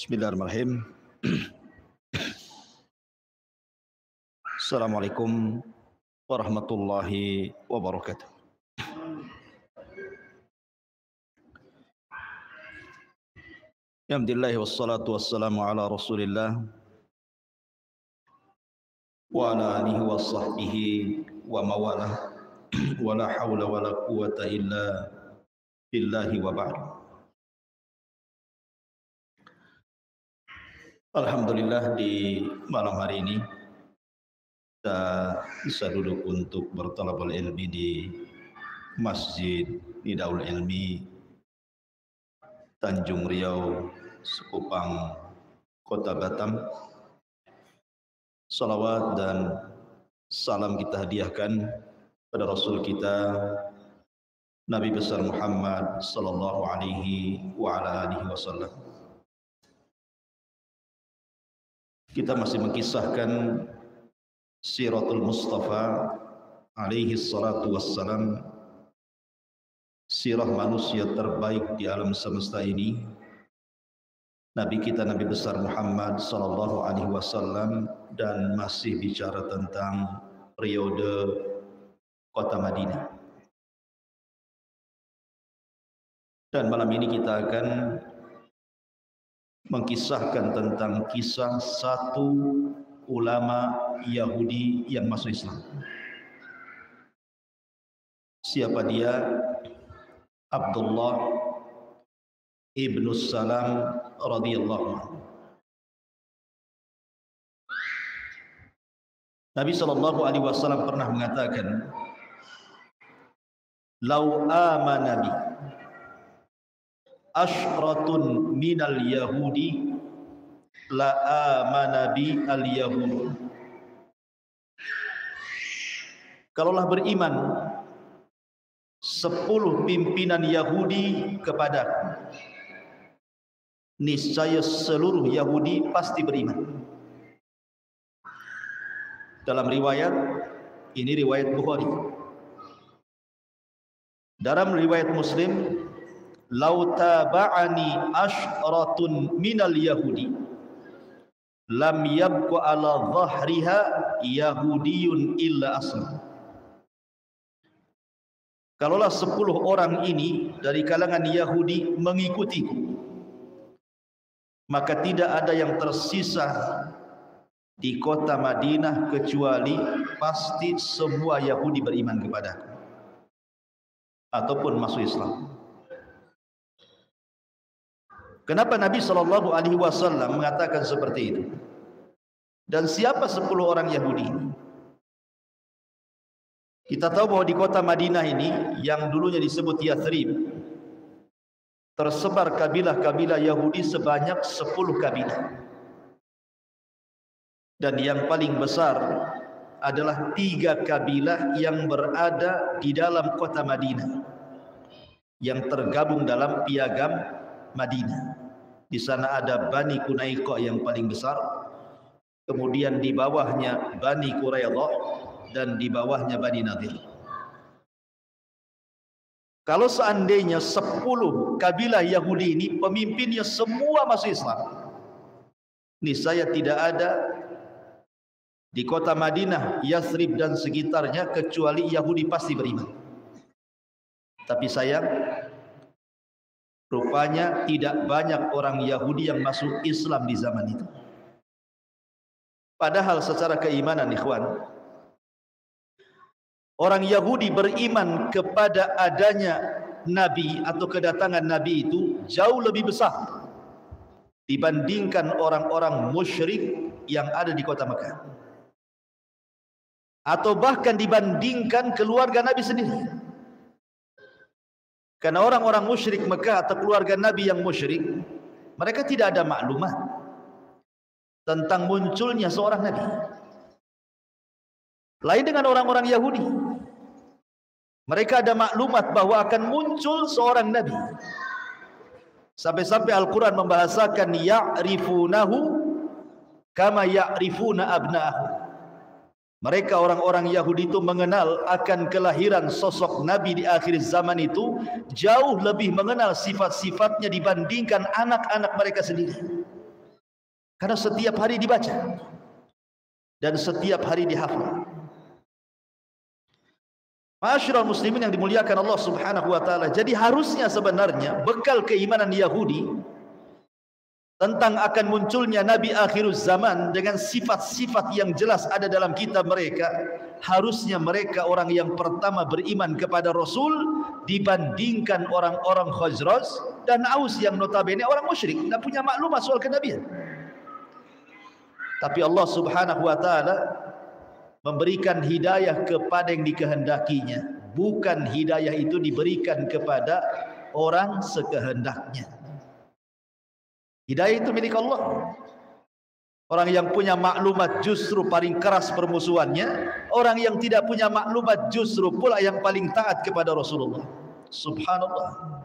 Bismillahirrahmanirrahim. Assalamualaikum warahmatullahi wabarakatuh. Alhamdulillah wassalatu wassalamu ala Rasulillah wa ala alihi wa sahbihi wa mawalah wa la hawla wa la quwwata illa billahi wa ba'd. Alhamdulillah di malam hari ini kita bisa duduk untuk bertalabul ilmi di Masjid Nidaul Ilmi Tanjung Riau, Sekupang, Kota Batam. Salawat dan salam kita hadiahkan pada Rasul kita Nabi besar Muhammad sallallahu alaihi wa ala alihi wasallam. Kita masih mengisahkan Siratul Mustafa alaihi salatu wassalam, sirah manusia terbaik di alam semesta ini, Nabi kita Nabi besar Muhammad sallallahu alaihi wasallam, dan masih bicara tentang periode kota Madinah. Dan malam ini kita akan mengkisahkan tentang kisah satu ulama Yahudi yang masuk Islam. Siapa dia? Abdullah ibnu Salam radhiyallahu anhu. Nabi sallallahu alaihi wasallam pernah mengatakan, "Lau amana bi ashratun minal yahudi la amana bi al yahud." Kalaulah beriman 10 pimpinan Yahudi kepadaku, niscaya seluruh Yahudi pasti beriman. Dalam riwayat, ini riwayat Bukhari. Dalam riwayat Muslim, "Lau taba'ani ashratun minal yahudi lam yabqa ala dhahriha yahudiyun illa aslam." Kalaulah 10 orang ini dari kalangan Yahudi mengikutiku, maka tidak ada yang tersisa di kota Madinah kecuali pasti semua Yahudi beriman kepadaku ataupun masuk Islam. Kenapa Nabi sallallahu alaihi wasallam mengatakan seperti itu? Dan siapa 10 orang Yahudi ini? Kita tahu bahwa di kota Madinah ini yang dulunya disebut Yathrib, tersebar kabilah-kabilah Yahudi sebanyak 10 kabilah. Dan yang paling besar adalah 3 kabilah yang berada di dalam kota Madinah, yang tergabung dalam piagam Madinah. Di sana ada Bani Qunaiqah yang paling besar, kemudian di bawahnya Bani Quraidah, dan di bawahnya Bani Nadir. Kalau seandainya 10 kabilah Yahudi ini pemimpinnya semua masuk Islam, niscaya tidak ada di kota Madinah, Yathrib dan sekitarnya kecuali Yahudi pasti beriman. Tapi sayang, rupanya tidak banyak orang Yahudi yang masuk Islam di zaman itu. Padahal secara keimanan, ikhwan, orang Yahudi beriman kepada adanya Nabi atau kedatangan Nabi itu jauh lebih besar dibandingkan orang-orang musyrik yang ada di kota Mekah, atau bahkan dibandingkan keluarga Nabi sendiri. Karena orang-orang musyrik Mekah atau keluarga Nabi yang musyrik, mereka tidak ada maklumat tentang munculnya seorang Nabi. Lain dengan orang-orang Yahudi, mereka ada maklumat bahwa akan muncul seorang Nabi. Sampai-sampai Al-Quran membahasakan ya'rifunahu kama ya'rifuna abna'ahu. Mereka orang-orang Yahudi itu mengenal akan kelahiran sosok Nabi di akhir zaman itu, jauh lebih mengenal sifat-sifatnya dibandingkan anak-anak mereka sendiri. Karena setiap hari dibaca dan setiap hari dihafal. Ma'asyiral muslimin yang dimuliakan Allah Subhanahu wa taala. Jadi harusnya sebenarnya bekal keimanan Yahudi tentang akan munculnya Nabi akhiruz zaman dengan sifat-sifat yang jelas ada dalam kitab mereka, harusnya mereka orang yang pertama beriman kepada Rasul dibandingkan orang-orang Khazraj dan Aus yang notabene orang musyrik, tidak punya maklumat soal kenabian. Tapi Allah Subhanahu wa taala memberikan hidayah kepada yang dikehendakinya, bukan hidayah itu diberikan kepada orang sekehendaknya. Hidayah itu milik Allah. Orang yang punya maklumat justru paling keras permusuhannya, orang yang tidak punya maklumat justru pula yang paling taat kepada Rasulullah. Subhanallah.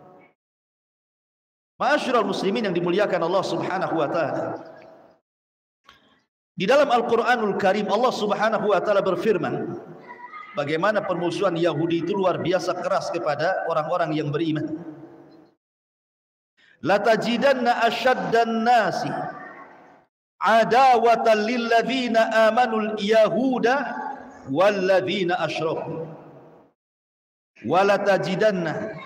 Ma'asyiral muslimin yang dimuliakan Allah Subhanahu wa taala. Di dalam Al-Quranul Karim Allah Subhanahu wa taala berfirman bagaimana permusuhan Yahudi itu luar biasa keras kepada orang-orang yang beriman. La tajidanna asyaddan nasi adawatan lil ladzina amanul yahuda wal ladzina asyraku wa la tajidanna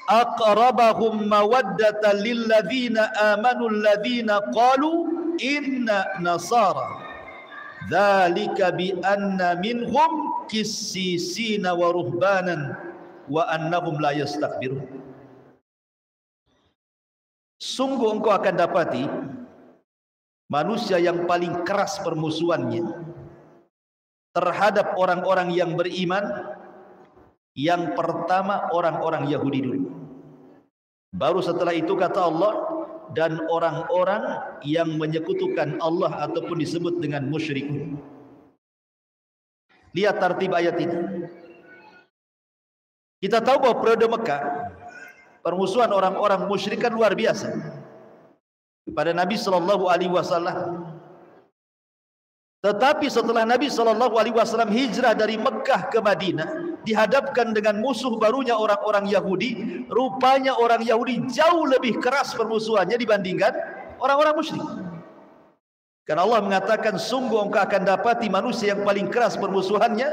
aqrabahum mawaddatan lil ladzina amanul ladzina qalu inna nasara dzalika bi anna minhum qissisina wa ruhbanan wa annahum la yastakbirun. Sungguh engkau akan dapati manusia yang paling keras permusuhannya terhadap orang-orang yang beriman, yang pertama orang-orang Yahudi dulu, baru setelah itu kata Allah, dan orang-orang yang menyekutukan Allah ataupun disebut dengan musyrikun. Lihat tartib ayat ini. Kita tahu bahwa periode Mekah permusuhan orang-orang musyrik kan luar biasa kepada Nabi sallallahu alaihi wasallam. Tetapi setelah Nabi sallallahu alaihi wasallam hijrah dari Mekah ke Madinah, dihadapkan dengan musuh barunya orang-orang Yahudi, rupanya orang Yahudi jauh lebih keras permusuhannya dibandingkan orang-orang musyrik. Karena Allah mengatakan sungguh engkau akan dapati manusia yang paling keras permusuhannya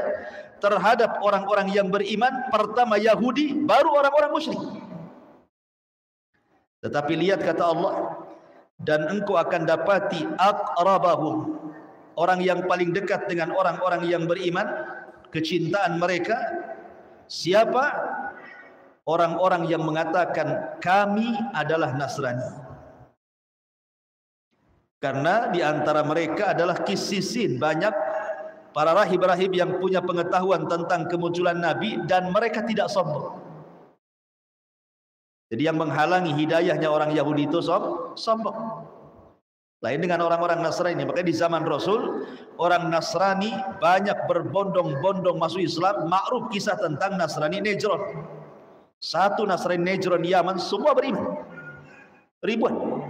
terhadap orang-orang yang beriman, pertama Yahudi, baru orang-orang musyrik. Tetapi lihat kata Allah, dan engkau akan dapati aqrabahum, orang yang paling dekat dengan orang-orang yang beriman, kecintaan mereka siapa? Orang-orang yang mengatakan kami adalah Nasrani. Karena di antara mereka adalah kissisin, banyak para rahib-rahib yang punya pengetahuan tentang kemunculan Nabi dan mereka tidak sombong. Jadi yang menghalangi hidayahnya orang Yahudi itu sombong. Lain dengan orang-orang Nasrani. Makanya di zaman Rasul orang Nasrani banyak berbondong-bondong masuk Islam. Ma'ruf kisah tentang Nasrani Najran. Satu Nasrani Najran Yaman semua beriman, ribuan.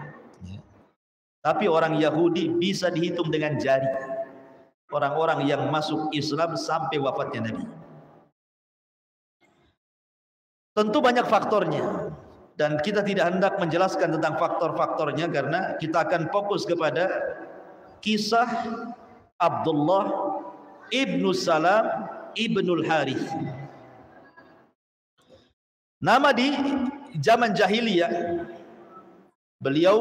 Tapi orang Yahudi bisa dihitung dengan jari orang-orang yang masuk Islam sampai wafatnya Nabi. Tentu banyak faktornya, dan kita tidak hendak menjelaskan tentang faktor-faktornya karena kita akan fokus kepada kisah Abdullah ibnu Salam ibnul Harith. Nama di zaman jahiliyah beliau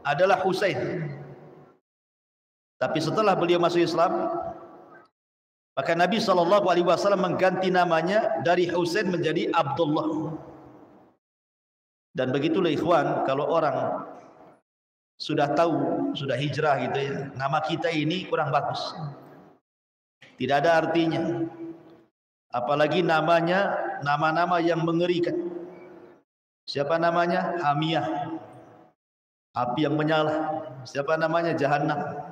adalah Husain. Tapi setelah beliau masuk Islam, maka Nabi SAW mengganti namanya dari Husain menjadi Abdullah. Dan begitulah ikhwan, kalau orang sudah tahu, sudah hijrah gitu ya, nama kita ini kurang bagus, tidak ada artinya. Apalagi namanya nama-nama yang mengerikan. Siapa namanya? Hamiyah, api yang menyala. Siapa namanya? Jahannam.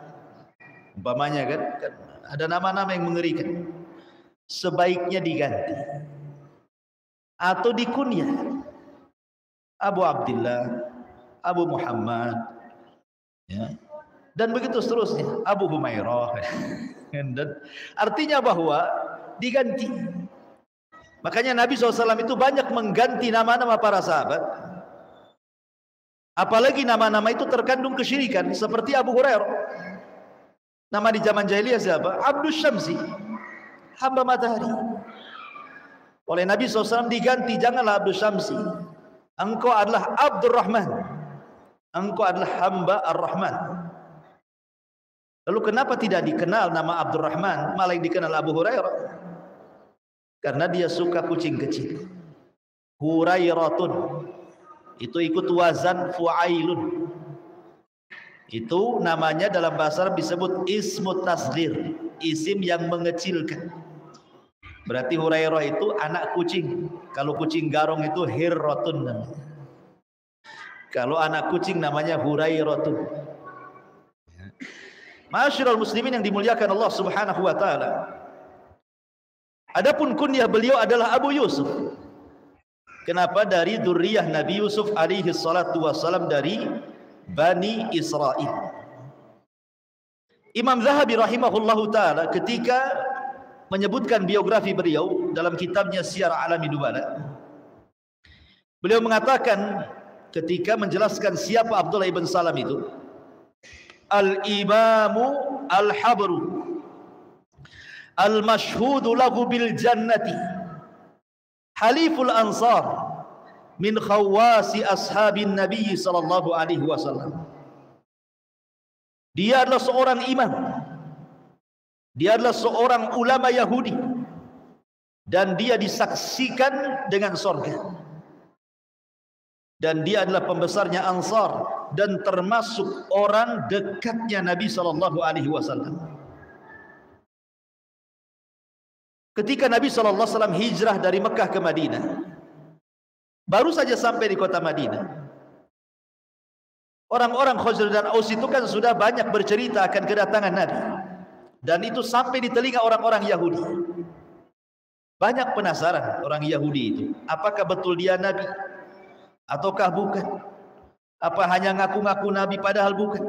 Umpamanya kan ada nama-nama yang mengerikan. Sebaiknya diganti atau dikunyah. Abu Abdullah, Abu Muhammad, ya. Dan begitu seterusnya, Abu Humairah. Dan artinya bahwa diganti. Makanya Nabi SAW itu banyak mengganti nama-nama para sahabat. Apalagi nama-nama itu terkandung kesyirikan, seperti Abu Hurairah. Nama di zaman jahiliyah siapa? Abdus Syamsi, hamba matahari. Oleh Nabi SAW diganti, janganlah Abdus Syamsi, engkau adalah Abdurrahman, engkau adalah hamba Ar-Rahman. Lalu kenapa tidak dikenal nama Abdurrahman, malah yang dikenal Abu Hurairah? Karena dia suka kucing kecil. Hurairatun, itu ikut wazan fu'ailun. Itu namanya dalam bahasa Arab disebut ismut tasghir, isim yang mengecilkan. Berarti Hurairah itu anak kucing. Kalau kucing garong itu hirratun namanya. Kalau anak kucing namanya Hurairatun. Ma'asyiral muslimin yang dimuliakan Allah Subhanahu wa taala. Adapun kunyah beliau adalah Abu Yusuf. Kenapa? Dari dzurriyyah Nabi Yusuf alaihi salatu wassalam, dari Bani Israil. Imam Zahabi rahimahullahu taala ketika menyebutkan biografi beliau dalam kitabnya Syiar A'lamin Nubala, beliau mengatakan ketika menjelaskan siapa Abdullah ibn Salam itu, al-imamu al-habru al-mashhudu lahu bil jannati haliful ansar min khawasi ashabin nabi sallallahu alaihi wasallam. Dia adalah seorang imam, dia adalah seorang ulama Yahudi, dan dia disaksikan dengan surga, dan dia adalah pembesarnya Ansar dan termasuk orang dekatnya Nabi sallallahu alaihi wasallam. Ketika Nabi sallallahu alaihi wasallam hijrah dari Mekah ke Madinah, baru saja sampai di kota Madinah, orang-orang Khazraj dan Aus itu kan sudah banyak bercerita akan kedatangan Nabi, dan itu sampai di telinga orang-orang Yahudi. Banyak penasaran orang Yahudi itu, apakah betul dia Nabi ataukah bukan? Apa hanya ngaku-ngaku Nabi padahal bukan?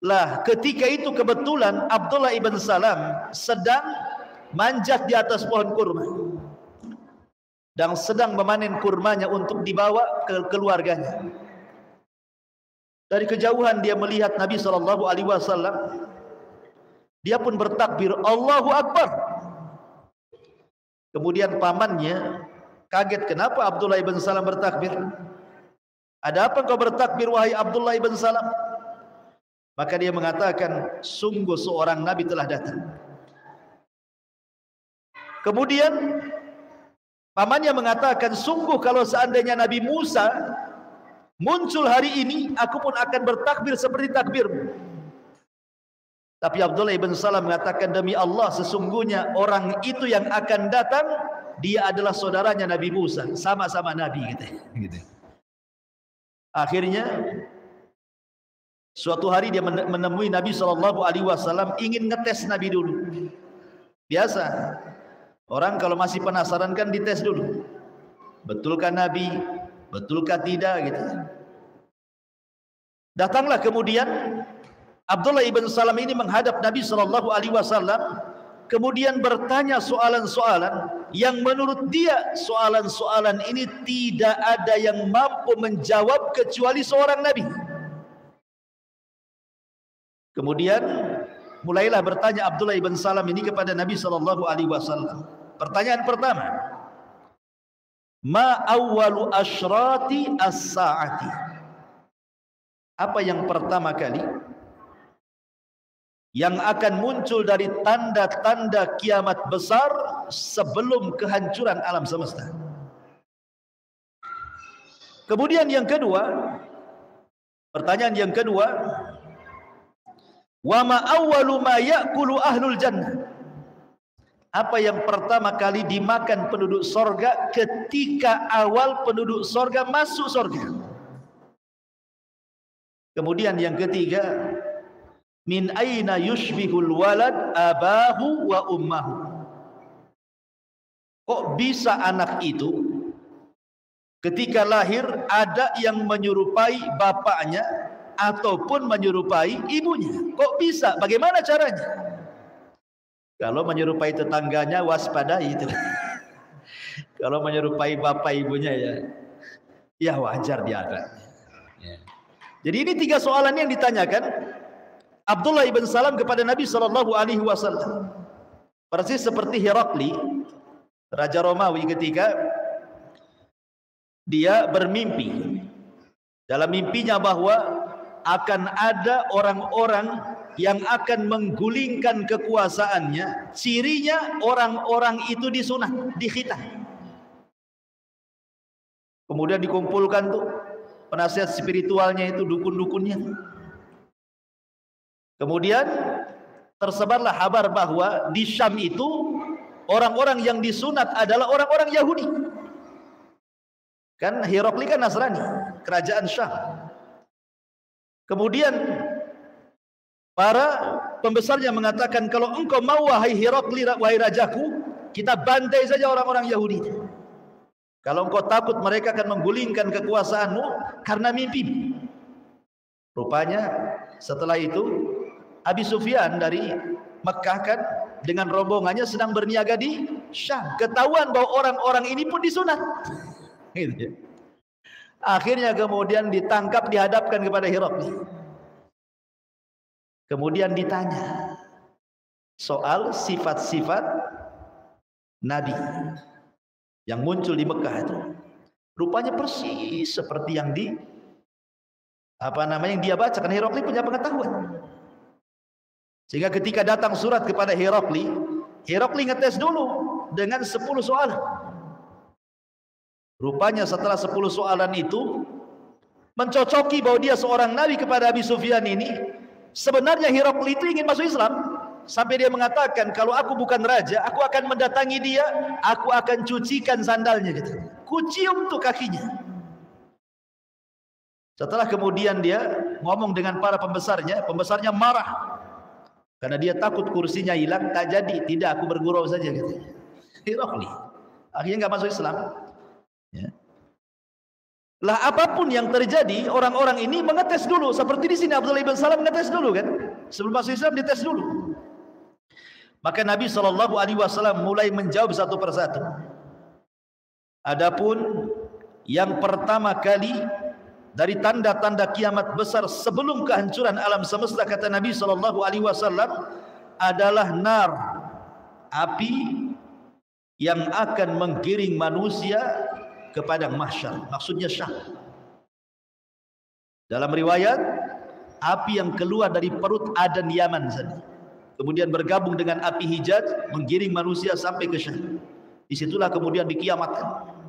Lah, ketika itu kebetulan Abdullah ibn Salam sedang manjat di atas pohon kurma dan sedang memanen kurmanya untuk dibawa ke keluarganya. Dari kejauhan dia melihat Nabi SAW. Dia pun bertakbir, Allahu Akbar. Kemudian pamannya kaget, kenapa Abdullah ibn Salam bertakbir? Ada apa kau bertakbir wahai Abdullah ibn Salam? Maka dia mengatakan, sungguh seorang Nabi telah datang. Kemudian pamannya mengatakan, sungguh kalau seandainya Nabi Musa muncul hari ini, aku pun akan bertakbir seperti takbirmu. Tapi Abdullah ibn Salam mengatakan, demi Allah, sesungguhnya orang itu yang akan datang, dia adalah saudaranya Nabi Musa, sama-sama Nabi gitu. Akhirnya suatu hari dia menemui Nabi SAW, ingin ngetes Nabi dulu. Biasa orang kalau masih penasaran kan dites dulu, betulkah Nabi, betulkah tidak gitu. Datanglah kemudian Abdullah ibn Salam ini menghadap Nabi SAW, kemudian bertanya soalan-soalan yang menurut dia soalan-soalan ini tidak ada yang mampu menjawab kecuali seorang Nabi. Kemudian mulailah bertanya Abdullah ibn Salam ini kepada Nabi SAW. Pertanyaan pertama, ma awwalu asyrati as-sa'ati? Apa yang pertama kali yang akan muncul dari tanda-tanda kiamat besar sebelum kehancuran alam semesta? Kemudian yang kedua, pertanyaan yang kedua, wa ma awwalu ma ya'kulu ahlul jannah? Apa yang pertama kali dimakan penduduk sorga ketika awal penduduk sorga masuk sorga? Kemudian yang ketiga, min aina yushbihul walad abahu wa ummahu? Kok bisa anak itu ketika lahir ada yang menyerupai bapaknya ataupun menyerupai ibunya? Kok bisa? Bagaimana caranya? Kalau menyerupai tetangganya waspadai itu. Kalau menyerupai bapak ibunya ya wajar dia ada. Ya. Jadi ini 3 soalan yang ditanyakan Abdullah ibn Salam kepada Nabi sallallahu alaihi wasallam. Persis seperti Herakli, raja Romawi, ketika dia bermimpi. Dalam mimpinya bahwa akan ada orang-orang yang akan menggulingkan kekuasaannya. Cirinya orang-orang itu disunat, dikhitah. Kemudian dikumpulkan tuh penasihat spiritualnya itu, dukun-dukunnya. Kemudian tersebarlah kabar bahwa di Syam itu orang-orang yang disunat adalah orang-orang Yahudi. Kan Herakli kan Nasrani, kerajaan Syam. Kemudian para pembesarnya mengatakan, kalau engkau mau wahai Herakli, wahai rajaku, kita bantai saja orang-orang Yahudi. Kalau engkau takut mereka akan menggulingkan kekuasaanmu karena mimpi. Rupanya setelah itu Abi Sufyan dari Mekah kan dengan rombongannya sedang berniaga di Syam. Ketahuan bahwa orang-orang ini pun disunat. Gitu. Akhirnya kemudian ditangkap, dihadapkan kepada Herakli. Kemudian ditanya soal sifat-sifat Nabi yang muncul di Mekah itu. Rupanya persis seperti yang yang dia baca. Kan Herakli punya pengetahuan. Sehingga ketika datang surat kepada Herakli, Herakli ngetes dulu dengan 10 soalan. Rupanya setelah 10 soalan itu mencocoki bahwa dia seorang nabi kepada Abi Sufyan ini. Sebenarnya Herakli itu ingin masuk Islam. Sampai dia mengatakan, kalau aku bukan raja, aku akan mendatangi dia, aku akan cucikan sandalnya gitu. Kucium tuh kakinya. Setelah kemudian dia ngomong dengan para pembesarnya, pembesarnya marah. Karena dia takut kursinya hilang, tak jadi, tidak, aku bergurau saja katanya. Herakli akhirnya nggak masuk Islam. Ya. Lah apapun yang terjadi, orang-orang ini mengetes dulu. Seperti di sini Abdullah ibn Salam mengetes dulu kan. Sebelum masuk Islam dites dulu. Maka Nabi SAW mulai menjawab satu persatu. Adapun yang pertama kali dari tanda-tanda kiamat besar sebelum kehancuran alam semesta, kata Nabi SAW, adalah nar, api yang akan menggiring manusia ke padang mahsyar, maksudnya Syam. Dalam riwayat, api yang keluar dari perut Aden Yaman sana, kemudian bergabung dengan api Hijaz, menggiring manusia sampai ke Syam. Disitulah kemudian dikiamatkan.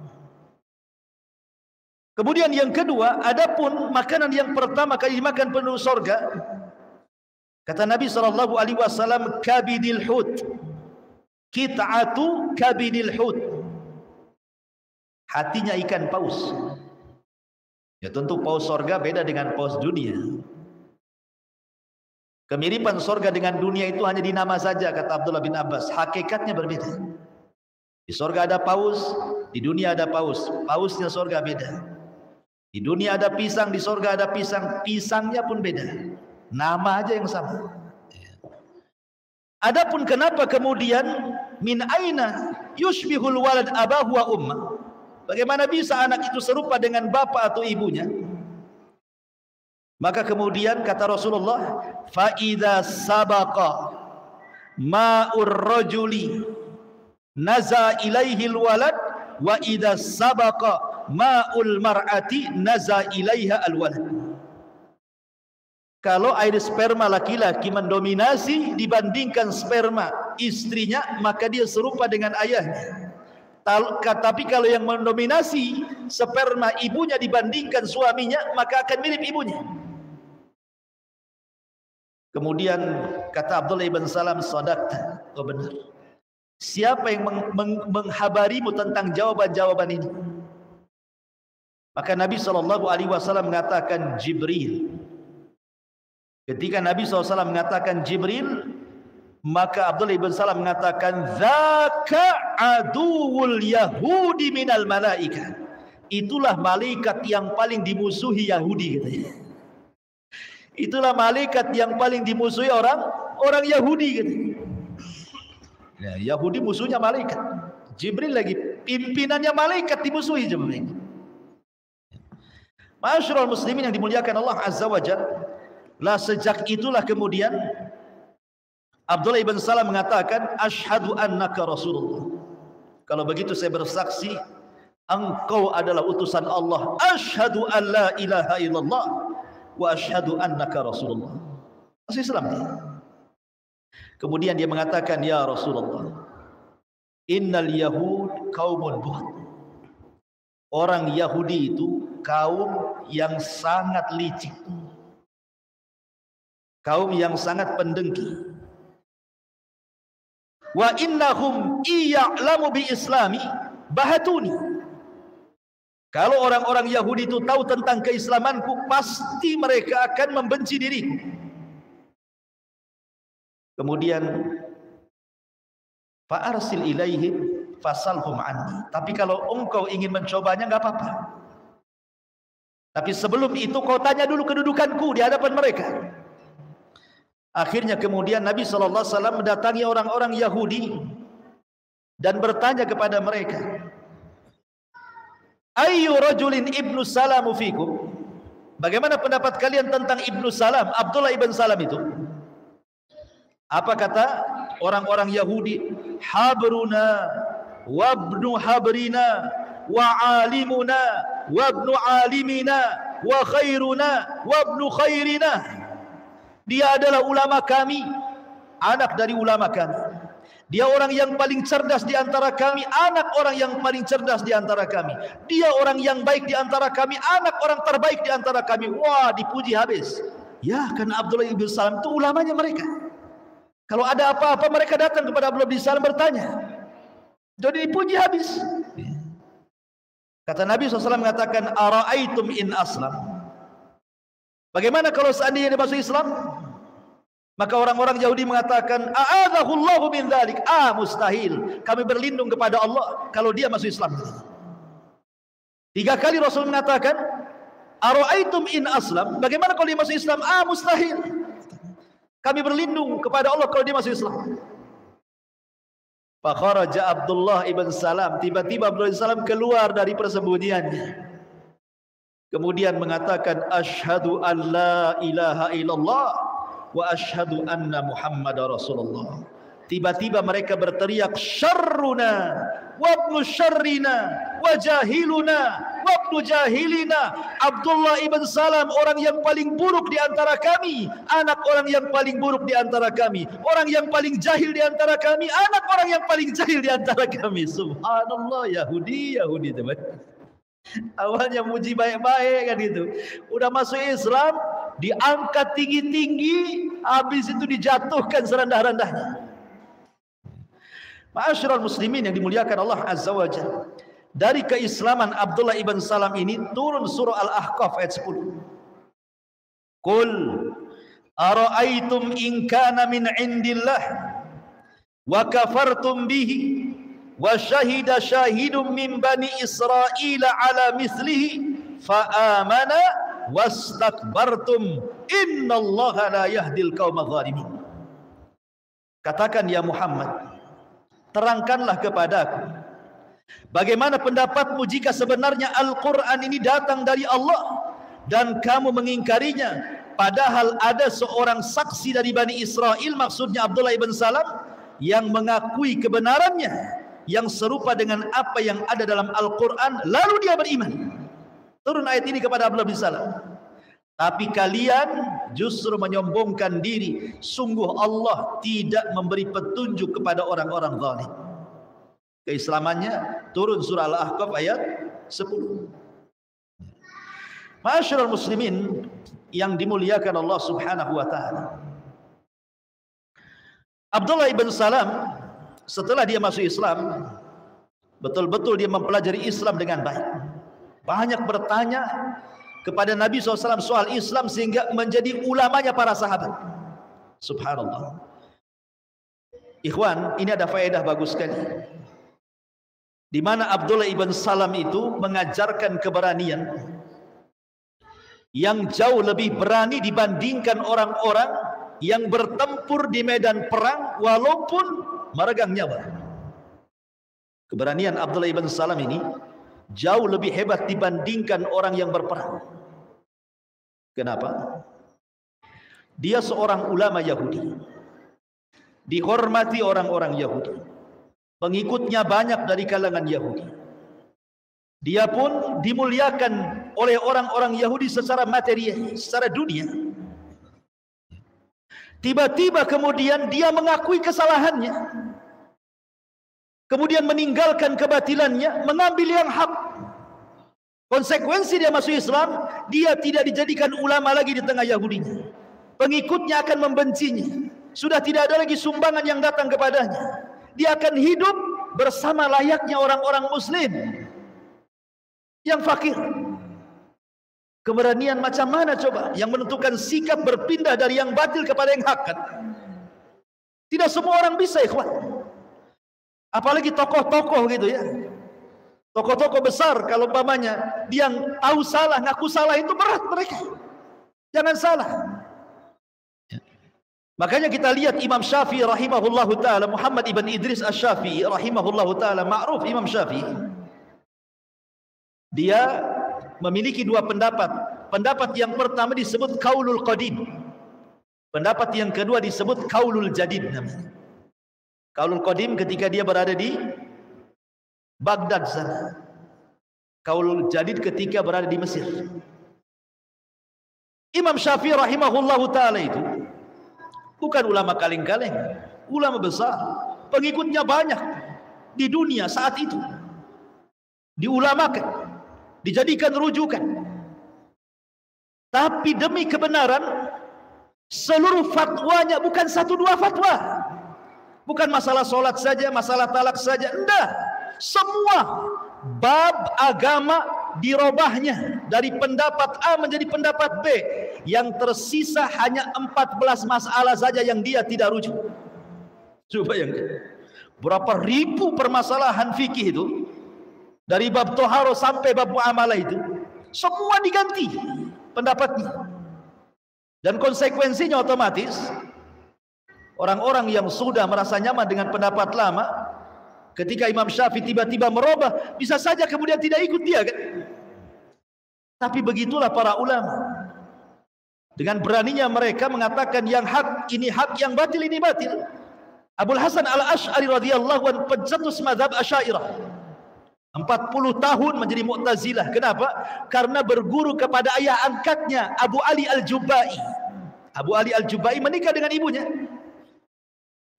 Kemudian yang kedua, adapun makanan yang pertama kali dimakan penduduk surga, kata Nabi SAW, kabidil hut, kit'atu kabidil hut, hatinya ikan paus. Ya tentu paus surga beda dengan paus dunia. Kemiripan surga dengan dunia itu hanya di nama saja, kata Abdullah bin Abbas. Hakikatnya berbeda. Di surga ada paus, di dunia ada paus. Pausnya surga beda. Di dunia ada pisang, di surga ada pisang. Pisangnya pun beda. Nama aja yang sama. Adapun kenapa kemudian min aina yushbihul walad abahu wa ummah? Bagaimana bisa anak itu serupa dengan bapak atau ibunya? Maka kemudian kata Rasulullah, fa idza sabaqa ma'ur rajuli naza ilaihi alwalad wa idza sabaqa ma'ul mar'ati naza ilaiha alwalad. Kalau air sperma laki-laki mendominasi dibandingkan sperma istrinya, maka dia serupa dengan ayahnya. Tapi kalau yang mendominasi sperma ibunya dibandingkan suaminya, maka akan mirip ibunya. Kemudian kata Abdullah ibn Salam, sadaqta, oh benar. Siapa yang menghabarimu tentang jawaban-jawaban ini? Maka Nabi SAW mengatakan Jibril. Ketika Nabi SAW mengatakan Jibril, maka Abdullah ibn Salam mengatakan, dzaka aduwul yahudi minal malaika. Itulah malaikat yang paling dimusuhi Yahudi katanya. Itulah malaikat yang paling dimusuhi orang Yahudi katanya. Ya, Yahudi musuhnya malaikat. Jibril lagi pimpinannya malaikat dimusuhi coba. Ma'asyiral muslimin yang dimuliakan Allah Azza wa Jalla, lah sejak itulah kemudian Abdullah ibn Salam mengatakan, asyhadu annaka Rasulullah. Kalau begitu saya bersaksi engkau adalah utusan Allah. Asyhadu an la ilaha illallah wa asyhadu annaka Rasulullah. Masuk Islam dia. Kemudian dia mengatakan, ya Rasulullah, innal yahud qaumun buhd. Orang Yahudi itu kaum yang sangat licik, kaum yang sangat pendengki. Wa innahum iya'lamu bi islami bahatuni. Kalau orang-orang Yahudi itu tahu tentang keislamanku, pasti mereka akan membenci diriku. Kemudian fa'arsil ilaihim fasalhum anni. Tapi kalau engkau ingin mencobanya, enggak apa-apa. Tapi sebelum itu kau tanya dulu kedudukanku di hadapan mereka. Akhirnya kemudian Nabi SAW mendatangi orang-orang Yahudi dan bertanya kepada mereka, ayyu rajulin ibnu salamu fikum? Bagaimana pendapat kalian tentang ibnu Salam, Abdullah ibn Salam itu? Apa kata orang-orang Yahudi? Habruna wabnu habrina wa alimuna wabnu alimina wa khairuna wabnu khairina. Dia adalah ulama kami, anak dari ulama kami. Dia orang yang paling cerdas di antara kami, anak orang yang paling cerdas di antara kami. Dia orang yang baik di antara kami, anak orang terbaik di antara kami. Wah, dipuji habis. Ya, karena Abdullah ibn Salam itu ulamanya mereka. Kalau ada apa-apa mereka datang kepada Abdullah ibn Salam bertanya. Jadi dipuji habis. Kata Nabi SAW mengatakan, ara'aitum in aslam. Bagaimana kalau seandainya dia masuk Islam? Maka orang-orang Yahudi mengatakan, a'adzahullahu min dzalik. Mustahil. Kami berlindung kepada Allah kalau dia masuk Islam. 3 kali Rasul mengatakan, ara'aitum in aslam. Bagaimana kalau dia masuk Islam? Mustahil. Kami berlindung kepada Allah kalau dia masuk Islam. Fa kharaja Abdullah ibn Salam. Tiba-tiba Abdullah ibn Salam keluar dari persembunyiannya. Kemudian mengatakan, asyhadu an la ilaha illallah wa asyhadu anna Muhammadar Rasulullah. Tiba-tiba mereka berteriak, syarruna wa ibnu syarrina wa jahiluna wa ibnu jahilina. Abdullah ibn Salam orang yang paling buruk di antara kami, anak orang yang paling buruk di antara kami, orang yang paling jahil di antara kami, anak orang yang paling jahil di antara kami. Subhanallah, Yahudi teman. Awalnya muji baik-baik kan itu. Udah masuk Islam, diangkat tinggi-tinggi, habis itu dijatuhkan serendah-rendahnya. Ma'asyiral muslimin yang dimuliakan Allah Azza wa Jalla. Dari keislaman Abdullah ibn Salam ini turun surah Al-Ahqaf ayat 10. Qul ara'aitum in kana min indillah wa kafartum bihi wa syahida syahidun min bani Israila ala mislihi fa amana wastakbartum innallaha la yahdil qaumaz zalimin. Katakan ya Muhammad, terangkanlah kepadaku bagaimana pendapatmu jika sebenarnya Al-Quran ini datang dari Allah dan kamu mengingkarinya, padahal ada seorang saksi dari Bani Israel, maksudnya Abdullah ibn Salam, yang mengakui kebenarannya yang serupa dengan apa yang ada dalam Al-Quran, lalu dia beriman. Turun ayat ini kepada Abdullah bin Salam. Tapi kalian justru menyombongkan diri. Sungguh Allah tidak memberi petunjuk kepada orang-orang zalim. Keislamannya turun surah Al-Ahqaf ayat 10. Ma'asyiral muslimin yang dimuliakan Allah Subhanahu wa taala. Abdullah ibn Salam setelah dia masuk Islam, betul-betul dia mempelajari Islam dengan baik. Banyak bertanya kepada Nabi SAW soal Islam sehingga menjadi ulamanya para sahabat. Subhanallah. Ikhwan, ini ada faedah bagus sekali. Di mana Abdullah ibn Salam itu mengajarkan keberanian yang jauh lebih berani dibandingkan orang-orang yang bertempur di medan perang walaupun meregang nyawa. Keberanian Abdullah ibn Salam ini jauh lebih hebat dibandingkan orang yang berperang. Kenapa? Dia seorang ulama Yahudi, dihormati orang-orang Yahudi, pengikutnya banyak dari kalangan Yahudi. Dia pun dimuliakan oleh orang-orang Yahudi secara material, secara dunia. Tiba-tiba kemudian dia mengakui kesalahannya, kemudian meninggalkan kebatilannya, mengambil yang hak. Konsekuensi dia masuk Islam, dia tidak dijadikan ulama lagi di tengah Yahudinya. Pengikutnya akan membencinya. Sudah tidak ada lagi sumbangan yang datang kepadanya. Dia akan hidup bersama layaknya orang-orang muslim yang fakir. Keberanian macam mana coba yang menentukan sikap berpindah dari yang batil kepada yang hak kan? Tidak semua orang bisa, ikhwan. Apalagi tokoh-tokoh gitu ya. Tokoh-tokoh besar kalau umpamanya dia yang tahu salah, ngaku salah, itu berat mereka. Jangan salah. Makanya kita lihat Imam Syafi'i rahimahullahu taala, Muhammad ibn Idris Asy-Syafi'i rahimahullahu taala, ma'ruf Imam Syafi'i. Dia memiliki dua pendapat. Pendapat yang pertama disebut Qaulul Qadim. Pendapat yang kedua disebut Qaulul Jadid namanya. Qaulul Qadim ketika dia berada di Baghdad sana. Qaulul Jadid ketika berada di Mesir. Imam Syafi'i rahimahullahu taala itu bukan ulama kaleng-kaleng, ulama besar, pengikutnya banyak di dunia saat itu. Diulamakan, dijadikan rujukan. Tapi demi kebenaran, seluruh fatwanya bukan satu dua fatwa. Bukan masalah solat saja, masalah talak saja, enggak. Semua bab agama dirobahnya dari pendapat A menjadi pendapat B. Yang tersisa hanya 14 masalah saja yang dia tidak rujuk. Coba yang berapa ribu permasalahan fikih itu, dari bab toharo sampai bab muamalah itu, semua diganti pendapatnya. Dan konsekuensinya otomatis orang-orang yang sudah merasa nyaman dengan pendapat lama, ketika Imam Syafi'i tiba-tiba merubah, bisa saja kemudian tidak ikut dia kan? Tapi begitulah para ulama. Dengan beraninya mereka mengatakan yang hak ini hak, yang batil ini batil. Abul Hasan Al-Asy'ari radhiyallahu anhu pencetus mazhab Asy'ariyah. 40 tahun menjadi Mu'tazilah. Kenapa? Karena berguru kepada ayah angkatnya Abu Ali Al-Jubai. Abu Ali Al-Jubai menikah dengan ibunya.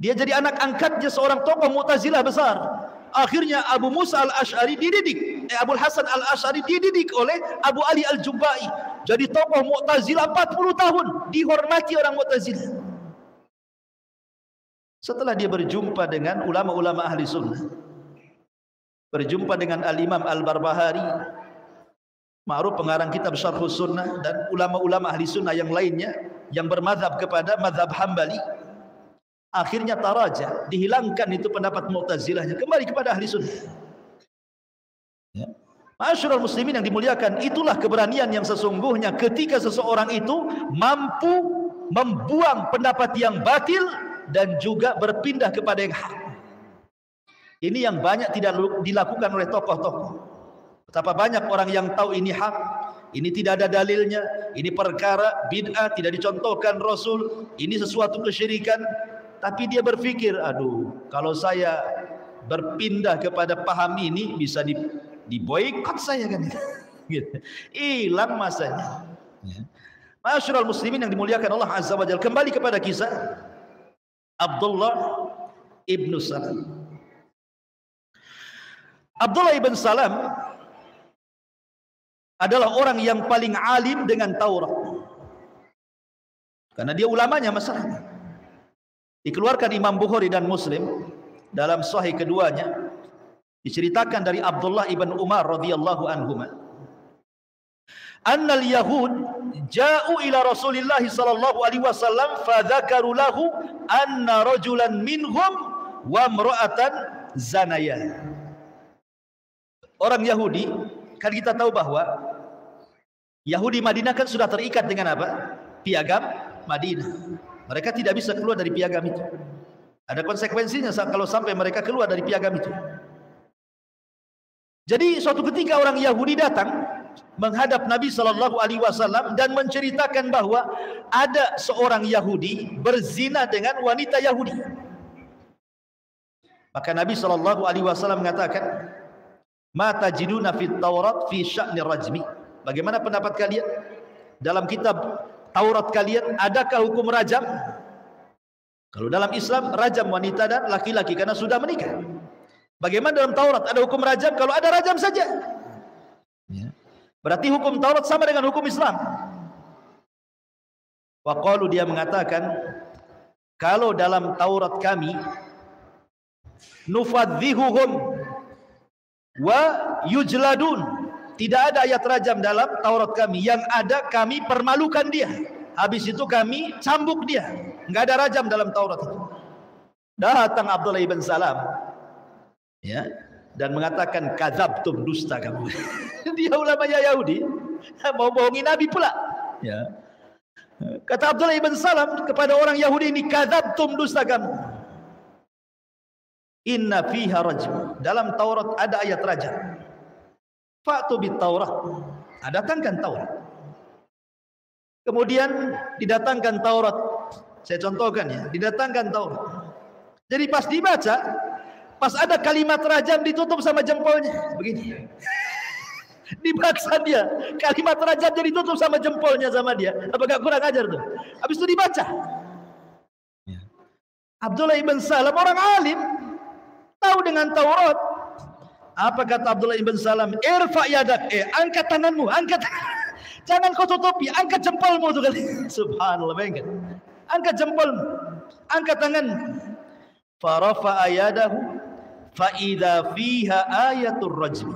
Dia jadi anak angkatnya seorang tokoh Mu'tazilah besar. Akhirnya Abu Musa Al-Asy'ari dididik, Abul Hasan Al-Asy'ari dididik oleh Abu Ali Al-Jubai. Jadi tokoh Mu'tazilah 40 tahun, dihormati orang Mu'tazilah. Setelah dia berjumpa dengan ulama-ulama ahli sunnah, berjumpa dengan Al-Imam Al-Barbahari, ma'ruf pengarang kitab Syarhus Sunnah, dan ulama-ulama ahli sunnah yang lainnya yang bermadhab kepada madhab Hambali. Akhirnya taraja, dihilangkan itu pendapat Mu'tazilahnya, kembali kepada ahli sunnah. Ya. Ma'asyiral muslimin yang dimuliakan, itulah keberanian yang sesungguhnya ketika seseorang itu mampu membuang pendapat yang batil dan juga berpindah kepada yang hak. Ini yang banyak tidak dilakukan oleh tokoh-tokoh. Betapa banyak orang yang tahu ini hak, ini tidak ada dalilnya, ini perkara bid'ah, tidak dicontohkan Rasul, ini sesuatu kesyirikan. Tapi dia berpikir, aduh, kalau saya berpindah kepada paham ini bisa diboikot saya kan. Hilang masanya. Ma'asyiral muslimin yang dimuliakan Allah Azza wa Jalla, kembali kepada kisah Abdullah ibn Salam. Abdullah ibn Salam adalah orang yang paling alim dengan Taurat. Karena dia ulamanya masalahnya. Dikeluarkan Imam Bukhari dan Muslim dalam sahih keduanya, diceritakan dari Abdullah ibn Umar radhiyallahu anhuma, annal yahud ja'u ila Rasulillah sallallahu alaihi wasallam fa dzakaru lahu anna rajulan minhum wa imra'atan zanaya. Orang Yahudi, kan kita tahu bahwa Yahudi Madinah kan sudah terikat dengan apa? Piagam Madinah. Mereka tidak bisa keluar dari piagam itu. Ada konsekuensinya kalau sampai mereka keluar dari piagam itu. Jadi suatu ketika orang Yahudi datang menghadap Nabi SAW dan menceritakan bahwa ada seorang Yahudi berzina dengan wanita Yahudi. Maka Nabi SAW mengatakan, "Ma tajiduna fit Taurat fi sya'ni rajmi?" Bagaimana pendapat kalian? Dalam kitab Taurat kalian adakah hukum rajam? Kalau dalam Islam rajam wanita dan laki-laki karena sudah menikah. Bagaimana dalam Taurat ada hukum rajam? Kalau ada rajam saja. Berarti hukum Taurat sama dengan hukum Islam. Wa qalu, dia mengatakan, kalau dalam Taurat kami nufadzihuhum wa yujladun, tidak ada ayat rajam dalam Taurat kami. Yang ada kami permalukan dia, habis itu kami cambuk dia. Enggak ada rajam dalam Taurat itu. Datang Abdullah ibn Salam, ya, dan mengatakan, kadzabtum, dusta kamu. Dia ulamanya Yahudi, mau bohongi Nabi pula. Ya. Kata Abdullah ibn Salam kepada orang Yahudi ini, kadzabtum, dusta kamu. Inna fiha rajm, dalam Taurat ada ayat rajam. Fa'tu bit Taurat, datangkan Taurat. Kemudian didatangkan Taurat. Saya contohkan ya, didatangkan Taurat. Jadi pas dibaca, pas ada kalimat rajam ditutup sama jempolnya, begini. Dipaksa dia, kalimat rajam jadi tutup sama jempolnya sama dia. Apakah kurang ajar tuh? Habis itu dibaca. Abdullah ibn Salam orang alim, tahu dengan Taurat. Apa kata Abdullah ibn Salam? Irfa yadak, angkat tanganmu, angkat. Jangan kau tutupi, angkat jempolmu tuh kali. Subhanallah, bayangkan. Angkat jempolmu, angkat tangan. Farafa ayadahu fa idza fiha ayatul rajm.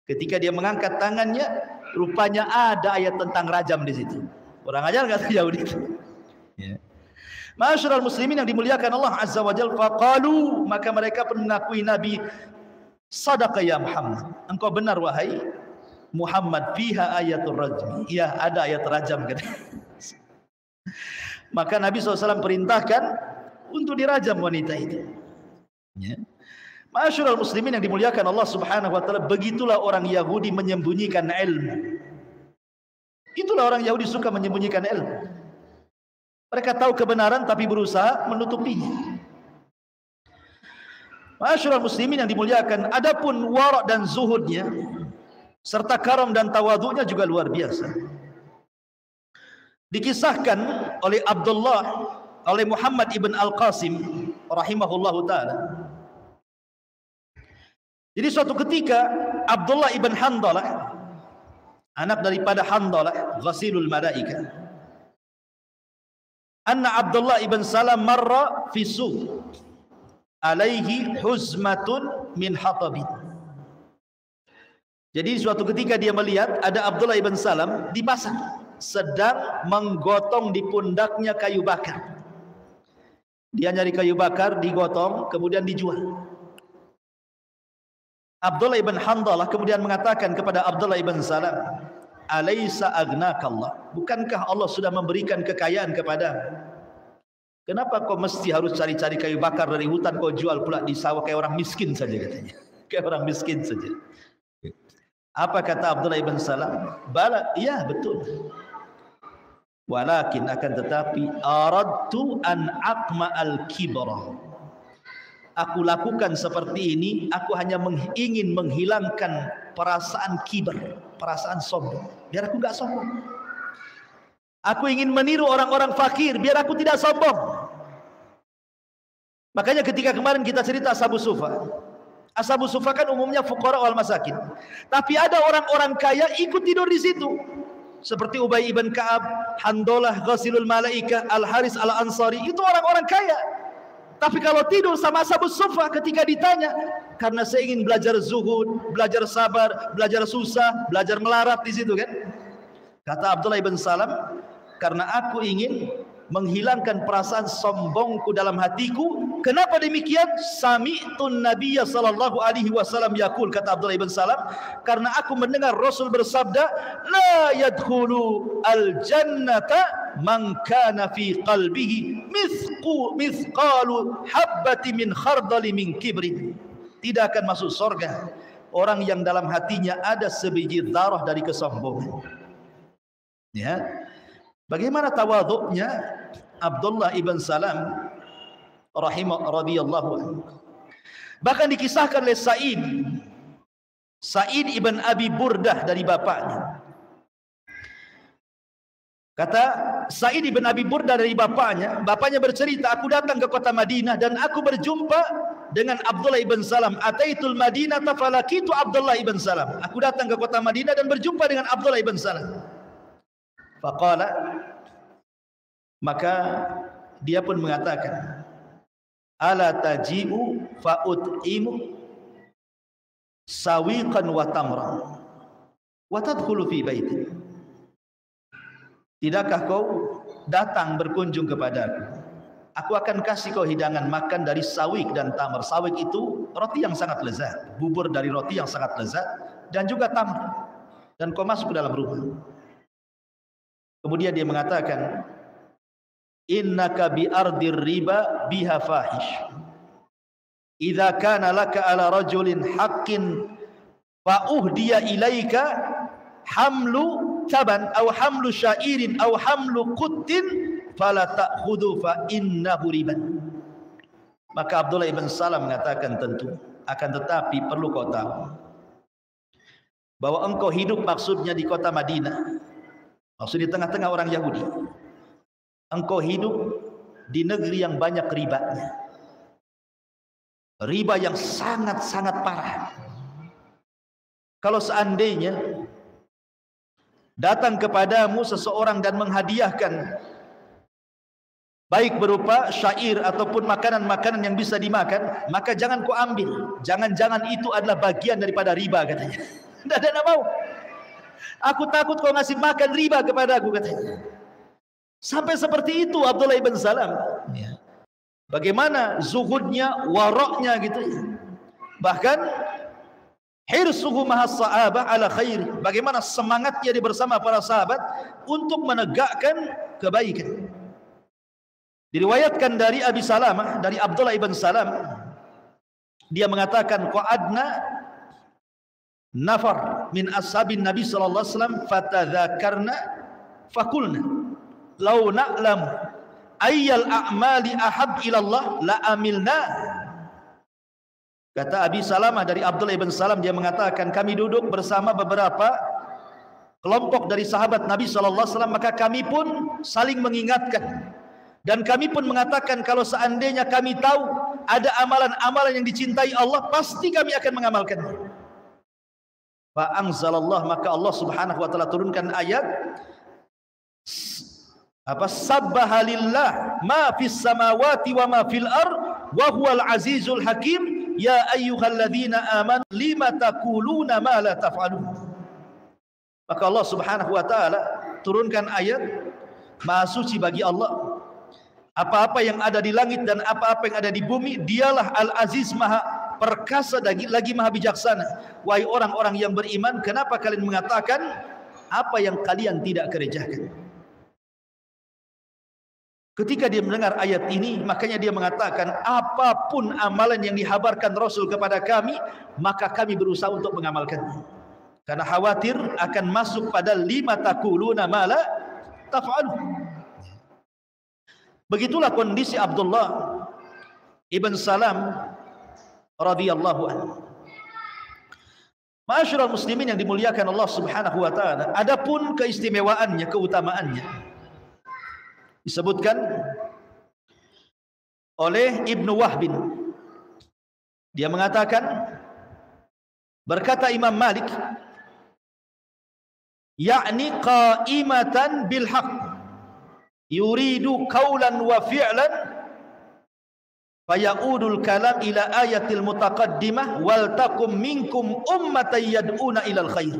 Ketika dia mengangkat tangannya, rupanya ada ayat tentang rajam di situ. Kurang ajar kata Yahudi itu. Ya. Ma'asyiral muslimin yang dimuliakan Allah Azza wa Jalla, faqalu, maka mereka pun mengakui Nabi, sadaqa ya Muhammad, engkau benar wahai Muhammad, fiha ayatul rajm. Ya, ada ayat rajam kata. Maka Nabi SAW perintahkan untuk dirajam wanita itu. Ya. Ma'asyiral muslimin yang dimuliakan Allah Subhanahu wa taala, begitulah orang Yahudi menyembunyikan ilmu. Itulah orang Yahudi suka menyembunyikan ilmu. Mereka tahu kebenaran tapi berusaha menutupinya. Ma'asyiral muslimin yang dimuliakan, adapun wara' dan zuhudnya serta karam dan tawadhu'nya juga luar biasa. Dikisahkan oleh oleh Muhammad ibn Al-Qasim rahimahullahu taala. Jadi suatu ketika Abdullah ibn Handalah, anak daripada Handalah ghasilul malaika, anna Abdullah ibn Salam marra fi suq alaihi huzmatun min hatabin. Jadi suatu ketika dia melihat ada Abdullah ibn Salam di pasar sedang menggotong di pundaknya kayu bakar. Dia nyari kayu bakar, digotong, kemudian dijual. Abdullah ibn Handalah kemudian mengatakan kepada Abdullah ibn Salam, alaysa agnakallah, bukankah Allah sudah memberikan kekayaan kepadamu? Kenapa kau mesti harus cari-cari kayu bakar dari hutan, kau jual pula di sawah kayak orang miskin saja katanya. Kayak orang miskin saja. Apa kata Abdullah ibn Salam? Bala, iya betul. Walakin akan tetapi aradtu an aqma al-kibra. Aku lakukan seperti ini, aku hanya ingin menghilangkan perasaan kibar, perasaan sombong. Biar aku enggak sombong. Aku ingin meniru orang-orang fakir, biar aku tidak sombong. Makanya ketika kemarin kita cerita Ashabus Sufa. Ashabus Sufa kan umumnya fuqara wal masakin. Tapi ada orang-orang kaya ikut tidur di situ. Seperti Ubay ibn Ka'ab, Handalah, Ghasilul Malaika, Al-Haris Al-Ansari. Itu orang-orang kaya. Tapi kalau tidur sama Ashabus Sufa ketika ditanya, karena saya ingin belajar zuhud, belajar sabar, belajar susah, belajar melarat di situ kan. Kata Abdullah ibn Salam, karena aku ingin menghilangkan perasaan sombongku dalam hatiku. Kenapa demikian? Sami'tun Nabiyya sallallahu alaihi wasallam yaqul, kata Abdullah ibn Salam, karena aku mendengar Rasul bersabda, la yadkhulu al-jannata man kana fi qalbihi mithqalu habbati min khardali min kibrin. Tidak akan masuk surga orang yang dalam hatinya ada sebiji dzarah dari kesombongan. Ya. Bagaimana tawadhu'nya Abdullah ibn Salam radhiyallahu anhu. Bahkan dikisahkan oleh Sa'id ibn Abi Burdah dari bapaknya. Kata Sa'id ibn Abi Burdah dari bapaknya bercerita, aku datang ke kota Madinah dan aku berjumpa dengan Abdullah ibn Salam. Ataitul Madinah falakitu Abdullah ibn Salam. Aku datang ke kota Madinah dan berjumpa dengan Abdullah ibn Salam. Faqala, maka dia pun mengatakan, ala taji'u fa'ut'imu sawiqan wa tamran wa tadkhulu fi baiti. Tidakkah kau datang berkunjung kepadaku? Aku akan kasih kau hidangan makan dari sawik dan tamar. Sawik itu roti yang sangat lezat, bubur dari roti yang sangat lezat, dan juga tamar. Dan kau masuk ke dalam rumah. Kemudian dia mengatakan, innaka bi ardir riba biha fahish. Idza kana laka ala rajulin haqqin fa uhdiya ilaika hamlu taban aw hamlu syairin aw hamlu quttin fala ta'khudhu fa innahu riban. Maka Abdullah ibn Salam mengatakan, tentu akan tetapi perlu kau tahu bahwa engkau hidup maksudnya di kota Madinah, maksud di tengah-tengah orang Yahudi. Engkau hidup di negeri yang banyak ribanya, riba yang sangat-sangat parah. Kalau seandainya datang kepadamu seseorang dan menghadiahkan baik berupa syair ataupun makanan-makanan yang bisa dimakan, maka jangan kau ambil. Jangan-jangan itu adalah bagian daripada riba, katanya. Tidak mau. Aku takut kau ngasih makan riba kepadaku, katanya. Sampai seperti itu Abdullah ibn Salam. Bagaimana zuhudnya, waroknya gitu. Bahkan hirsuhu mahas sahabah ala khair. Bagaimana semangatnya dia bersama para sahabat untuk menegakkan kebaikan. Diriwayatkan dari Abi Salamah, dari Abdullah ibn Salam, dia mengatakan, qa'adna nafar min ashabin Nabi sallallahu alaihi wasallam fatadzakarna faqulna law na'lam ayyal a'mali ahab ila Allah la amilna. Kata Abi Salamah dari Abdullah ibn Salam, dia mengatakan, kami duduk bersama beberapa kelompok dari sahabat Nabi sallallahu alaihi wasallam, maka kami pun saling mengingatkan. Dan kami pun mengatakan, kalau seandainya kami tahu ada amalan-amalan yang dicintai Allah, pasti kami akan mengamalkannya. Fa anzalallah, maka Allah Subhanahu wa taala turunkan ayat sabbaha lillah ma fis samawati wa ma fil ard wa huwal azizul hakim ya ayyuhalladzina amanu lima taquluna ma la taf'alun. Maka Allah Subhanahu wa taala turunkan ayat, maha suci bagi Allah apa-apa yang ada di langit dan apa-apa yang ada di bumi, dialah Al-Aziz, maha perkasa, lagi maha bijaksana. Wahai orang-orang yang beriman, kenapa kalian mengatakan apa yang kalian tidak kerjakan? Ketika dia mendengar ayat ini, makanya dia mengatakan, apapun amalan yang dihabarkan Rasul kepada kami, maka kami berusaha untuk mengamalkannya. Karena khawatir akan masuk pada lima taquluna ma la taf'alun. Begitulah kondisi Abdullah ibn Salam radhiyallahu anhu. Ma'asyiral muslimin yang dimuliakan Allah Subhanahu wa taala, adapun keistimewaannya, keutamaannya disebutkan oleh Ibnu Wahbin. Dia mengatakan, berkata Imam Malik, yakni qa'imatan bil haqq yuridu qawlan wa fi'lan faya'udul kalam ila ayatil mutaqaddimah wal takum minkum ummatan yad'una ilal khair.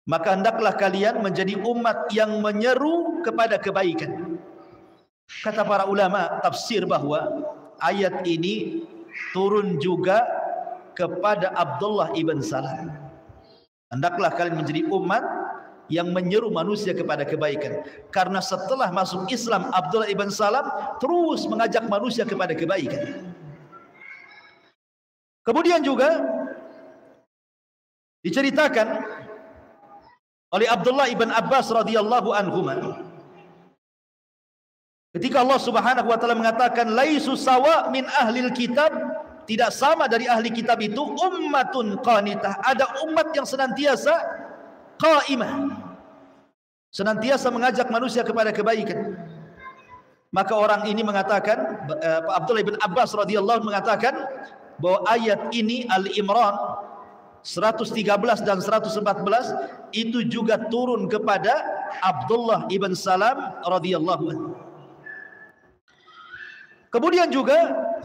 Maka hendaklah kalian menjadi umat yang menyeru kepada kebaikan. Kata para ulama tafsir bahwa ayat ini turun juga kepada Abdullah ibn Salam. Hendaklah kalian menjadi umat yang menyeru manusia kepada kebaikan. Karena setelah masuk Islam, Abdullah ibn Salam terus mengajak manusia kepada kebaikan. Kemudian juga Diceritakan oleh Abdullah ibn Abbas radhiyallahu anhuma, ketika Allah Subhanahu wa taala mengatakan laisu sawa min ahlil kitab, tidak sama dari ahli kitab itu ummatun qanitah, ada umat yang senantiasa qaimah, senantiasa mengajak manusia kepada kebaikan. Maka orang ini mengatakan, Abdullah bin Abbas radhiyallahu anhu mengatakan bahwa ayat ini Al-Imran 113 dan 114 itu juga turun kepada Abdullah ibn Salam radhiyallahu anhu. Kemudian juga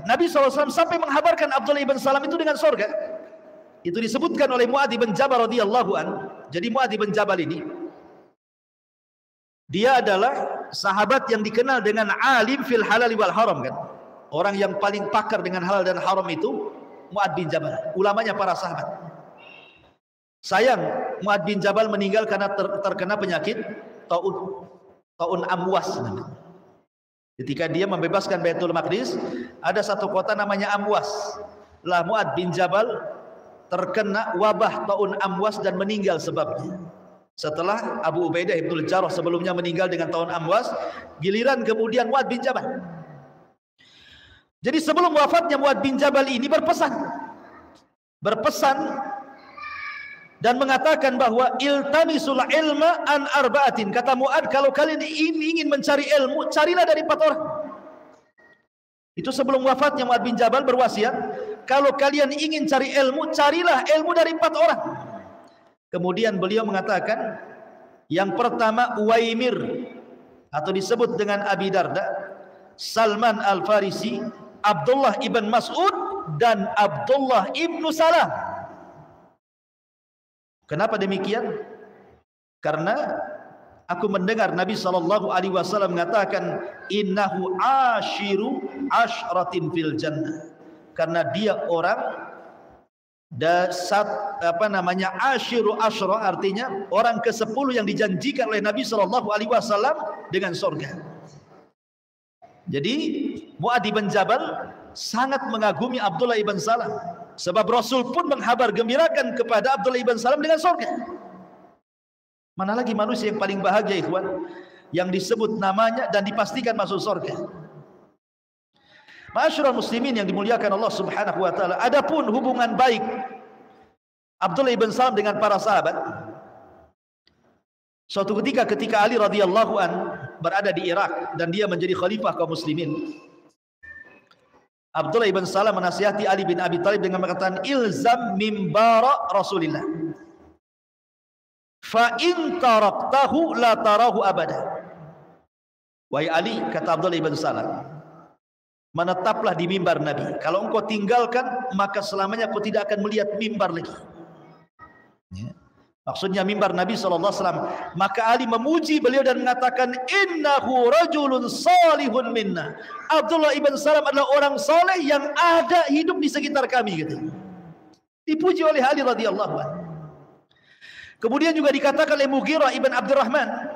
Nabi SAW sampai menghabarkan Abdullah ibn Salam itu dengan surga. Itu disebutkan oleh Mu'adz bin Jabal radhiyallahu anhu. Jadi Mu'adz bin Jabal ini, dia adalah sahabat yang dikenal dengan alim fil halal wal haram kan. Orang yang paling pakar dengan halal dan haram itu Mu'adz bin Jabal, ulamanya para sahabat. Sayang, Mu'adz bin Jabal meninggal karena terkena penyakit taun amwas namanya. Ketika dia membebaskan Baitul Maqdis, ada satu kota namanya Amwas. Lah Mu'adz bin Jabal terkena wabah taun amwas dan meninggal sebabnya. Setelah Abu Ubaidah ibn Jarrah sebelumnya meninggal dengan taun amwas, giliran kemudian Mu'adz bin Jabal. Jadi sebelum wafatnya Mu'adz bin Jabal ini berpesan dan mengatakan bahwa iltamisul ilma an arba'atin. Kata Mu'adz, kalau kalian ingin mencari ilmu, carilah dari 4 orang. Itu sebelum wafatnya Mu'adz bin Jabal berwasiat, kalau kalian ingin cari ilmu, carilah ilmu dari 4 orang. Kemudian beliau mengatakan, yang pertama Uwaimir, atau disebut dengan Abi Darda, Salman Al-Farisi, Abdullah ibn Mas'ud, dan Abdullah ibn Salam. Kenapa demikian? Karena aku mendengar Nabi SAW mengatakan, innahu ashiru ashratin fil jannah. Karena dia orang ashiru ashra, artinya orang ke-10 yang dijanjikan oleh Nabi SAW dengan surga. Jadi Mu'adz bin Jabal sangat mengagumi Abdullah ibn Salam, sebab Rasul pun menghabar gembirakan kepada Abdullah ibn Salam dengan surga. Mana lagi manusia yang paling bahagia ikhwan, yang disebut namanya dan dipastikan masuk surga. Ma'asyiral muslimin yang dimuliakan Allah Subhanahu wa taala, adapun hubungan baik Abdullah ibn Salam dengan para sahabat, suatu ketika Ali radhiyallahu an berada di Irak dan dia menjadi khalifah kaum muslimin, Abdullah ibn Salam menasihati Ali bin Abi Thalib dengan mengatakan, ilzam mimbara Rasulillah, fa in taraktahu la tarahu abada. Wahai Ali, kata Abdullah ibn Salam, menetaplah di mimbar Nabi. Kalau engkau tinggalkan, maka selamanya kau tidak akan melihat mimbar lagi. Ya. Maksudnya mimbar Nabi SAW. Maka Ali memuji beliau dan mengatakan, innahu rajulun salihun minna. Abdullah ibn Salam adalah orang saleh yang ada hidup di sekitar kami, gitu. Dipuji oleh Ali radhiyallahu anhu. Kemudian juga dikatakan oleh Mughirah ibn Abdurrahman,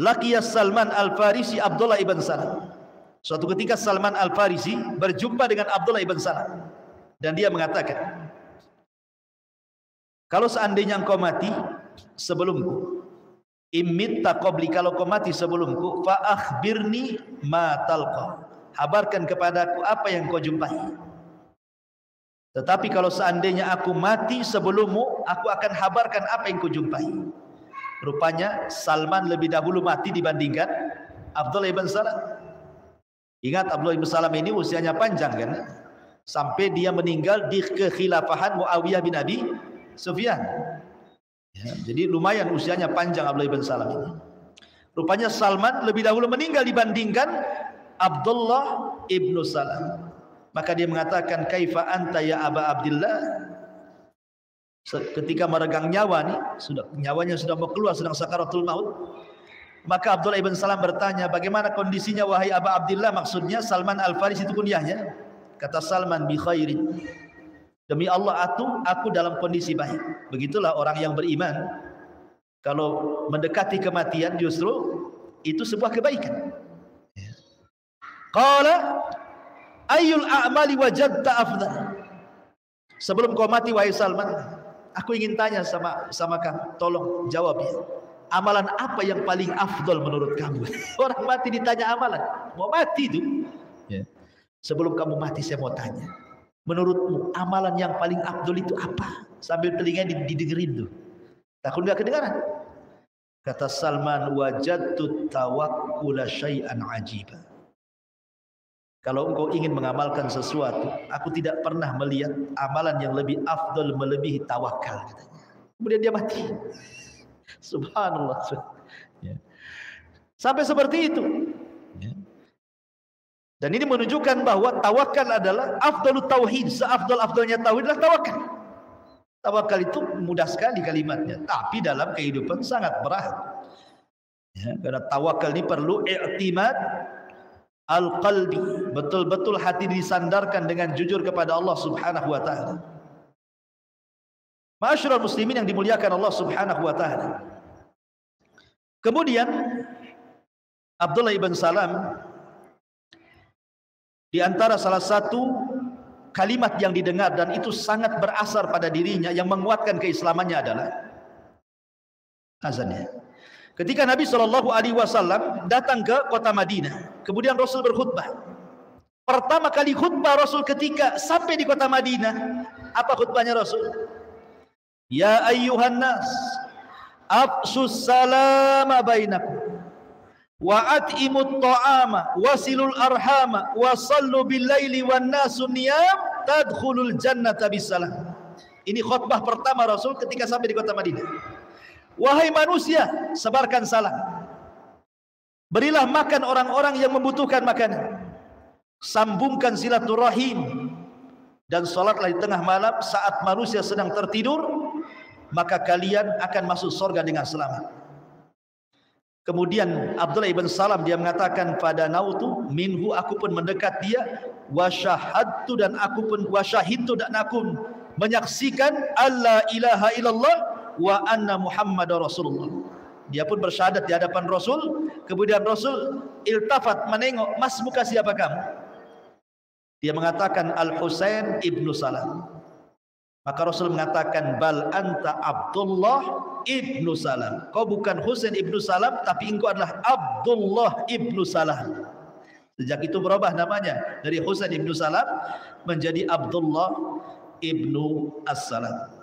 laqiya Salman Al-Farisi Abdullah ibn Salam. Suatu ketika Salman Al-Farisi berjumpa dengan Abdullah ibn Salam dan dia mengatakan, kalau seandainya engkau mati sebelumku, imitta qabli, kalau kau mati sebelumku, fa akhbirni ma talqa, habarkan kepadaku apa yang kau jumpai. Tetapi kalau seandainya aku mati sebelummu, aku akan habarkan apa yang kau jumpai. Rupanya Salman lebih dahulu mati dibandingkan Abdullah ibn Salam. Ingat, Abdullah ibn Salam ini usianya panjang kan, sampai dia meninggal di kekhilafahan Muawiyah bin Abi Sufyan. Ya, jadi lumayan usianya panjang Abdullah ibn Salam ini. Rupanya Salman lebih dahulu meninggal dibandingkan Abdullah ibn Salam. Maka dia mengatakan, kaifa anta ya Aba Abdillah. Ketika meregang nyawa nih, nyawanya sudah mau keluar, sedang sakaratul maut. Maka Abdullah ibn Salam bertanya, bagaimana kondisinya wahai Aba Abdillah? Maksudnya Salman Al-Farisi itu kunyahnya. Kata Salman, bi khairin. Demi Allah, aku dalam kondisi baik. Begitulah orang yang beriman. Kalau mendekati kematian justru itu sebuah kebaikan. Qala ayyul a'mali wajadta afdal. Sebelum kau mati wahai Salman, Aku ingin tanya sama kamu, tolong jawab ya. Amalan apa yang paling afdol menurut kamu? Orang mati ditanya amalan, mau mati itu. Ya. Sebelum kamu mati saya mau tanya, menurutmu amalan yang paling afdol itu apa? Sambil telinga didengerin tuh. Takut nggak kedengaran? Kata Salman, wajadtu tawakkula syai'an ajiba. Kalau engkau ingin mengamalkan sesuatu, aku tidak pernah melihat amalan yang lebih afdol melebihi tawakal, katanya. Kemudian dia mati. Subhanallah. Ya. Sampai seperti itu. Ya. Dan ini menunjukkan bahwa tawakal adalah afdalut tauhid. Seafdol-afdolnya tauhid adalah tawakal. Tawakal itu mudah sekali kalimatnya, tapi dalam kehidupan sangat berat. Ya, karena tawakal ini perlu i'timad al-qalbi, betul-betul hati disandarkan dengan jujur kepada Allah Subhanahu wa taala. Ma'asyiral muslimin yang dimuliakan Allah Subhanahu wa taala. Kemudian Abdullah ibn Salam, di antara salah satu kalimat yang didengar dan itu sangat berasar pada dirinya yang menguatkan keislamannya adalah azannya. Ketika Nabi SAW datang ke kota Madinah, kemudian Rasul berkhutbah. Pertama kali khutbah Rasul ketika sampai di kota Madinah, apa khutbahnya Rasul? Ya ayyuhan nas, afsus salama bainakum, wa at'imut ta'ama, wasilul arhama, wa sallu bil laili wan nasu niyam, tadkhulul jannata bisalam. Ini khutbah pertama Rasul ketika sampai di kota Madinah. Wahai manusia, sebarkan salam. Berilah makan orang-orang yang membutuhkan makanan. Sambungkan silaturahim. Dan salatlah di tengah malam saat manusia sedang tertidur, maka kalian akan masuk surga dengan selamat. Kemudian Abdullah ibn Salam dia mengatakan, pada nautu minhu, aku pun mendekat dia, wasyahadtu, dan aku pun wasyahidtu, dan aku menyaksikan alla ilaha illallah wa anna Muhammadar Rasulullah. Dia pun bersyahadat di hadapan Rasul. Kemudian Rasul iltafat, menengok, mas muka siapa kamu? Dia mengatakan Al-Husain ibnu Salam. Maka Rasul mengatakan, bal anta Abdullah ibnu Salam. Kau bukan Husain ibnu Salam, tapi engkau adalah Abdullah ibnu Salam. Sejak itu berubah namanya dari Husain ibnu Salam menjadi Abdullah ibnu As-Salam.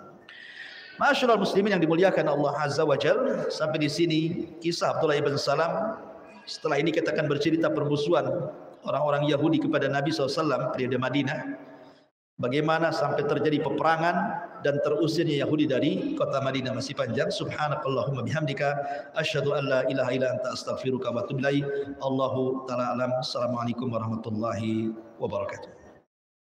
Ma'asyiral muslimin yang dimuliakan Allah Azza wa Jalla, sampai di sini kisah Abdullah ibn Salam. Setelah ini kita akan bercerita permusuhan orang-orang Yahudi kepada Nabi SAW periode Madinah. Bagaimana sampai terjadi peperangan dan terusirnya Yahudi dari kota Madinah. Masih panjang. Subhanakallahumma bihamdika asyhadu an la ilaha illa anta astaghfiruka wa atubu ilaik. Allahu ta'ala alam. Assalamualaikum warahmatullahi wabarakatuh.